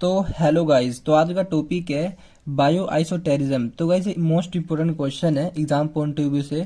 तो hello guys, तो आज का टॉपिक है बायो आइसोटेरिज्म। तो गाइस मोस्ट इंपोर्टेंट क्वेश्चन है एग्जाम पॉइंट ऑफ व्यू से।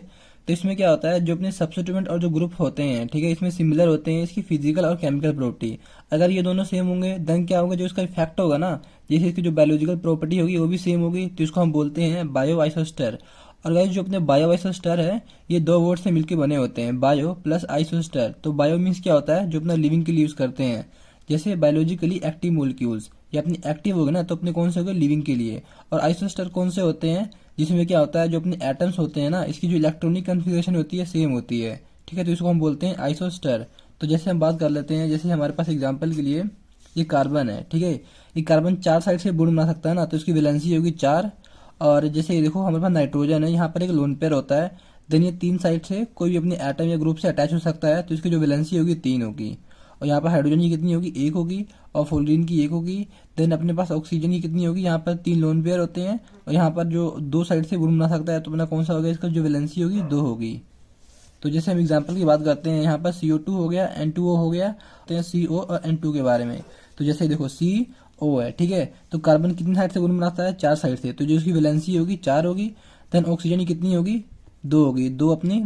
तो इसमें क्या होता है, जो अपने सब्स्टिट्यूएंट और जो ग्रुप होते हैं, ठीक है, इसमें सिमिलर होते हैं इसकी फिजिकल और केमिकल प्रॉपर्टी। अगर ये दोनों सेम होंगे देन क्या होगा, जो इसका इफेक्ट होगा ना, जैसे इसकी जो बायोलॉजिकल प्रॉपर्टी होगी वो भी सेम होगी, तो इसको हम बोलते हैं बायो आइसोस्टर। और गाइस जो अपने बायो आइसोस्टर है, ये दो वर्ड से मिलकर बने होते हैं, बायो प्लस आइसोस्टर। तो बायो मीन्स क्या होता है, जो अपना लिविंग के लिए यूज करते हैं, जैसे बायोलॉजिकली एक्टिव मोलिक्यूल्स, ये अपनी एक्टिव होगा ना तो अपने कौन से हो गए, लिविंग के लिए। और आइसोस्टर कौन से होते हैं, जिसमें क्या होता है, जो अपने एटम्स होते हैं ना, इसकी जो इलेक्ट्रॉनिक कन्फिग्रेशन होती है सेम होती है, ठीक है, तो इसको हम बोलते हैं आइसोस्टर। तो जैसे हम बात कर लेते हैं, जैसे हमारे पास एग्जाम्पल के लिए ये कार्बन है, ठीक है, ये कार्बन चार साइड से बॉन्ड बना सकता है ना, तो इसकी वैलेंसी होगी चार। और जैसे ये देखो हमारे पास नाइट्रोजन है, यहाँ पर एक लोन पेयर होता है, देन ये तीन साइड से कोई भी अपने एटम या ग्रुप से अटैच हो सकता है, तो इसकी जो वैलेंसी होगी तीन होगी। और यहाँ पर हाइड्रोजन की कितनी होगी, एक होगी, और फ्लोरीन की एक होगी। देन अपने पास ऑक्सीजन की कितनी होगी, यहाँ पर तीन लोन पेयर होते हैं, और यहाँ पर जो दो साइड से बॉन्ड बना सकता है, तो अपना कौन सा होगा, इसका जो वैलेंसी होगी दो होगी। तो जैसे हम एग्जांपल की बात करते हैं, यहाँ पर CO2 हो गया, N2O हो गया, तो यहाँ CO और N2 के बारे में। तो जैसे देखो CO है, ठीक है, तो कार्बन कितनी साइड से बॉन्ड बनाता है, चार साइड से, तो जो उसकी वैलेंसी होगी चार होगी। देन ऑक्सीजन की कितनी होगी, दो होगी, दो अपनी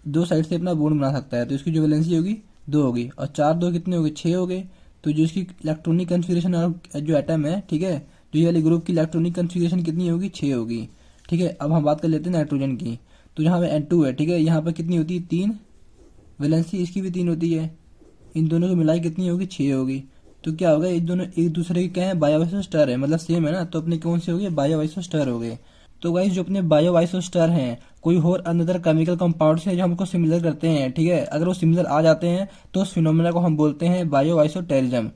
दो साइड से अपना बॉन्ड बना सकता है, तो इसकी जो वैलेंसी होगी दो होगी, और चार दो कितने हो गए, छः हो गए। तो जो इसकी इलेक्ट्रॉनिक कन्फिग्रेशन और जो एटम है, ठीक है, जो ये वाली ग्रुप की इलेक्ट्रॉनिक कन्फिग्रेशन कितनी होगी, छः होगी, ठीक है। अब हम बात कर लेते हैं नाइट्रोजन की। तो यहाँ पे N2 है, ठीक है, यहाँ पर कितनी होती है, तीन, वैलेंसी इसकी भी तीन होती है, इन दोनों को मिलाई कितनी होगी, छः होगी। तो क्या होगा, ये दोनों एक दूसरे के क्या है, बायोआइसोस्टर है, मतलब सेम है ना, तो अपने कौन से हो गए, बायोआइसोस्टर हो गए। तो गाइस जो अपने बायोआइसोस्टर हैं, कोई और अनदर केमिकल कंपाउंड से जो हमको सिमिलर करते हैं, ठीक है, अगर वो सिमिलर आ जाते हैं तो उस फिनोमेना को हम बोलते हैं बायोआइसोटेरिज्म।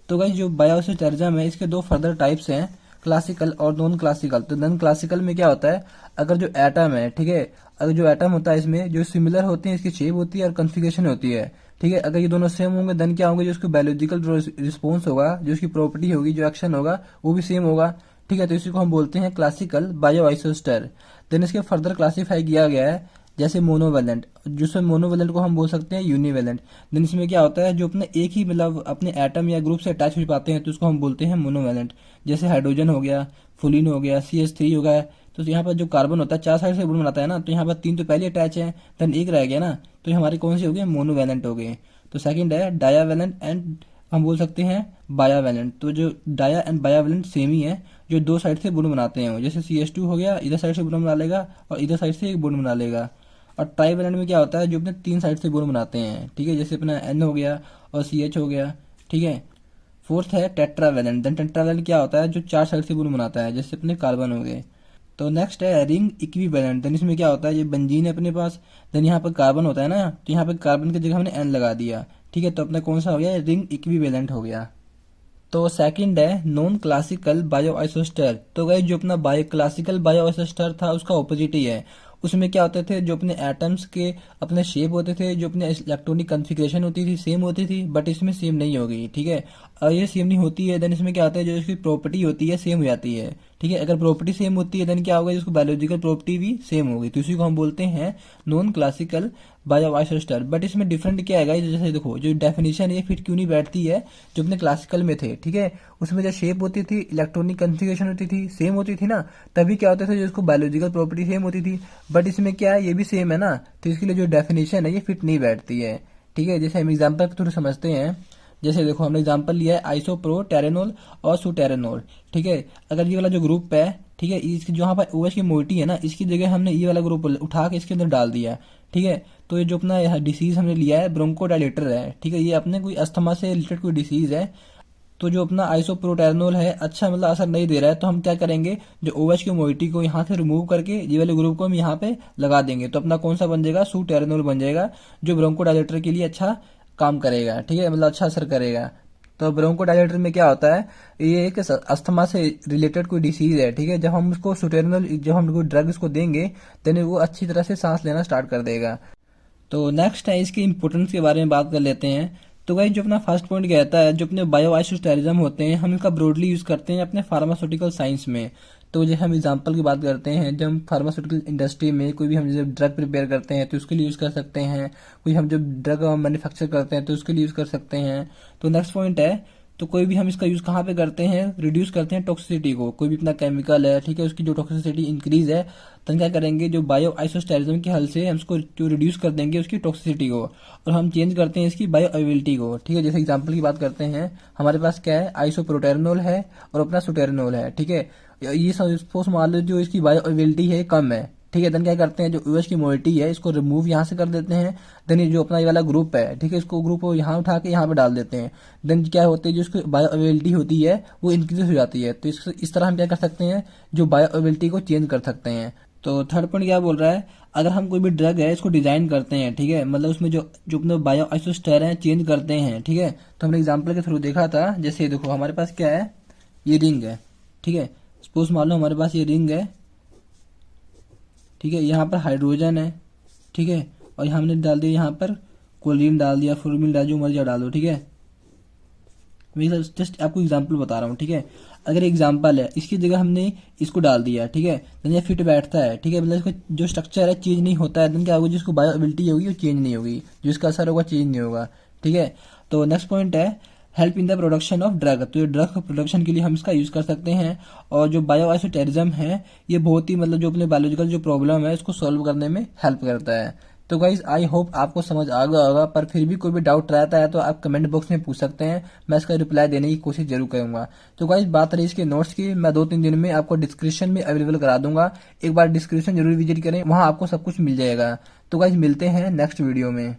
तो गाइस जो बायोआइसोटेरिज्म है, इसके दो फर्दर टाइप्स हैं, क्लासिकल और नॉन क्लासिकल। तो नॉन क्लासिकल में क्या होता है, अगर जो एटम है, ठीक है, अगर जो एटम होता है इसमें जो सिमिलर होते हैं, इसकी शेप होती है और कन्फिग्रेशन होती है, ठीक है, अगर ये दोनों सेम होंगे देन क्या होंगे, जो उसको बायोलॉजिकल रिस्पॉन्स होगा, जो उसकी प्रॉपर्टी होगी, जो एक्शन होगा, वो भी सेम होगा, ठीक है, तो इसी को हम बोलते हैं क्लासिकल बायोआइसोस्टर। देन इसके फर्दर क्लासीफाई किया गया है, जैसे मोनोवेलेंट, जिसमें मोनोवेलेंट को हम बोल सकते हैं यूनिवेलेंट। देन इसमें क्या होता है, जो अपने एक ही मतलब अपने एटम या ग्रुप से अटैच हो पाते हैं, तो उसको हम बोलते हैं मोनोवेलेंट। जैसे हाइड्रोजन हो गया, फुलिन हो गया, CH3 हो गया। तो यहाँ पर जो कार्बन होता है चार साइड से बॉन्ड बनाता है ना, तो यहाँ पर तीन तो पहले अटैच है, देन एक रह गया ना, तो ये हमारे कौन से हो गए, मोनोवेलेंट हो गए। तो सेकंड है डायावेलेंट एंड हम बोल सकते हैं बायावेलेंट। तो जो डाया एंड बायावेलेंट सेम ही है, जो दो साइड से बॉन्ड बनाते हैं, जैसे CH2 हो गया, इधर साइड से बॉन्ड बना लेगा और इधर साइड से एक बॉन्ड बना लेगा। और ट्राइवेलेंट में क्या होता है, जो अपने तीन साइड से बॉन्ड बनाते हैं, ठीक है, जैसे अपना N हो गया और CH हो गया, ठीक है। फोर्थ है टेट्रावेलेंट। देन टेट्रावेलेंट क्या होता है, जो चार साइड से बॉन्ड बनाता है, जैसे अपने कार्बन हो गए। तो नेक्स्ट है रिंग इक्विवेलेंट। देन इसमें क्या होता है, ये बेंजीन है अपने पास, देन यहाँ पर कार्बन होता है ना, तो यहाँ पर कार्बन की जगह हमने N लगा दिया, ठीक है, तो अपना कौन सा हो गया, रिंग इक्विवेलेंट हो गया। तो सेकंड है नॉन क्लासिकल बायोआइसोस्टर। तो गाइस जो अपना क्लासिकल बायोआइसोस्टर था उसका ऑपोजिट ही है। उसमें क्या होते थे, जो अपने एटम्स के अपने शेप होते थे, जो अपने इलेक्ट्रॉनिक कन्फिग्रेशन होती थी सेम होती थी, बट इसमें सेम नहीं होगी, ठीक है। और ये सेम नहीं होती है देन इसमें क्या होता है, जो इसकी प्रॉपर्टी होती है सेम हो जाती है, ठीक है। अगर प्रॉपर्टी सेम होती है देन क्या होगा, इसको बायोलॉजिकल प्रॉपर्टी भी सेम होगी, तो इसी को हम बोलते हैं नॉन क्लासिकल बायोआइसोस्टर। बट इसमें डिफरेंट क्या है, जैसे देखो जो डेफिनेशन है फिट क्यों नहीं बैठती है, जो अपने क्लासिकल में थे, ठीक है, उसमें जो शेप होती थी, इलेक्ट्रॉनिक कन्फिग्रेशन होती थी, सेम होती थी ना, तभी क्या होता था, जो इसको बायोलॉजिकल प्रॉपर्टी सेम होती थी। बट इसमें क्या है, ये भी सेम है ना, तो इसके लिए जो डेफिनेशन है ये फिट नहीं बैठती है, ठीक है। जैसे हम एग्जाम्पल के थ्रू समझते हैं, जैसे देखो हमने एग्जाम्पल लिया है आइसोप्रोटेरेनॉल और सुटेरेनॉल, ठीक है। अगर ये वाला जो ग्रुप है, ठीक है, इसकी जो यहाँ पर OH की मोइटी है ना, इसकी जगह हमने ये वाला ग्रुप उठा के इसके अंदर डाल दिया, ठीक है, तो ये जो अपना डिसीज हमने लिया है ब्रोंकोडायलेटर है, ठीक है, ये अपने कोई अस्थमा से रिलेटेड कोई डिसीज है। तो जो अपना आइसोप्रोटेरेनॉल है अच्छा मतलब असर नहीं दे रहा है, तो हम क्या करेंगे, जो OH की मोइटी को यहाँ से रिमूव करके ये वाले ग्रुप को हम यहाँ पे लगा देंगे, तो अपना कौन सा बन जाएगा, सुटेरेनॉल बन जाएगा, जो ब्रोंकोडायलेटर के लिए अच्छा काम करेगा, ठीक है, मतलब अच्छा असर करेगा। तो ब्रोंकोडायलेटर में क्या होता है, ये एक अस्थमा से रिलेटेड कोई डिसीज है, ठीक है, जब हम उसको सुटेरेनॉल, जब हम कोई ड्रग इसको देंगे देन वो अच्छी तरह से सांस लेना स्टार्ट कर देगा। तो नेक्स्ट है इसकी इंपोर्टेंस के बारे में बात कर लेते हैं। तो गाइस जो अपना फर्स्ट पॉइंट कहता है, जो अपने बायोआइसोस्टेरिज्म होते हैं हम इनका ब्रॉडली यूज करते हैं अपने फार्मास्यूटिकल साइंस में। तो जैसे हम एग्जांपल की बात करते हैं, जब हम फार्मास्यूटिकल इंडस्ट्री में कोई भी हम जब ड्रग प्रिपेयर करते हैं तो उसके लिए यूज कर सकते हैं, कोई हम जब ड्रग मैन्युफैक्चर करते हैं तो उसके लिए यूज कर सकते हैं। तो नेक्स्ट पॉइंट है तो कोई भी हम इसका यूज कहाँ पे करते हैं, रिड्यूस करते हैं टॉक्सिसिटी को। कोई भी अपना केमिकल है, ठीक है, उसकी जो टॉक्सिसिटी इंक्रीज है, तो हम क्या करेंगे, जो बायो आइसोस्टेरिज्म के हल से हम उसको जो रिड्यूस कर देंगे उसकी टॉक्सिसिटी को, और हम चेंज करते हैं इसकी बायो अवेबिलिटी को। ठीक है, जैसे एग्जांपल की बात करते हैं, हमारे पास क्या है, आइसोप्रोटेरेनॉल है और अपना सुटेरेनॉल है। ठीक है, ये सपोज मान लो जो इसकी बायो अवेबिलिटी है कम है। ठीक है, देन क्या करते हैं, जो यूएस की मोइटी है इसको रिमूव यहाँ से कर देते हैं। देन ये जो अपना ये वाला ग्रुप है, ठीक है, इसको ग्रुप को यहाँ उठा के यहाँ पे डाल देते हैं। देन क्या होती है, जो इसकी बायो अवेबिलिटी होती है वो इंक्रीज हो जाती है। तो इस तरह हम क्या कर सकते हैं, जो बायो अवेबिलिटी को चेंज कर सकते हैं। तो थर्ड पॉइंट क्या बोल रहा है, अगर हम कोई भी ड्रग है इसको डिजाइन करते हैं, ठीक है, मतलब उसमें जो जो अपने बायो आइसोस्टर है चेंज करते हैं। ठीक है, तो हमने एग्जाम्पल के थ्रू देखा था, जैसे देखो हमारे पास क्या है, ये रिंग है। ठीक है, सपोज मान लो हमारे पास ये रिंग है। ठीक है, यहाँ पर हाइड्रोजन है। ठीक है, और हमने डाल दिया यहाँ पर क्लोरीन डाल दिया, फ्लोरीन डाल, जो मर्जी डाल दो। ठीक है, मैं जस्ट आपको एग्जांपल बता रहा हूँ। ठीक है, अगर एग्जांपल है, इसकी जगह हमने इसको डाल दिया। ठीक है, देन ये फिट बैठता है। ठीक है, मतलब इसका जो स्ट्रक्चर है चेंज नहीं होता है, देन क्या होगा, जिसको बायो एबिलिटी होगी वो चेंज नहीं होगी, जो इसका असर होगा चेंज नहीं होगा। ठीक है, तो नेक्स्ट पॉइंट है help in the production of drug. तो ये ड्रग प्रोडक्शन के लिए हम इसका यूज कर सकते हैं। और जो बायो आइसोटेरिज्म है ये बहुत ही मतलब जो अपने बायोलॉजिकल जो प्रॉब्लम है इसको सॉल्व करने में हेल्प करता है। तो गाइज आई होप आपको समझ आ गया होगा, पर फिर भी कोई भी डाउट रहता है तो आप कमेंट बॉक्स में पूछ सकते हैं, मैं इसका रिप्लाई देने की कोशिश जरूर करूंगा। तो गाइज बात रही इसके नोट्स की, मैं 2-3 दिन में आपको डिस्क्रिप्शन में अवेलेबल करा दूंगा। एक बार डिस्क्रिप्शन जरूर विजिट करें, वहां आपको सब कुछ मिल जाएगा। तो गाइज मिलते हैं नेक्स्ट वीडियो में।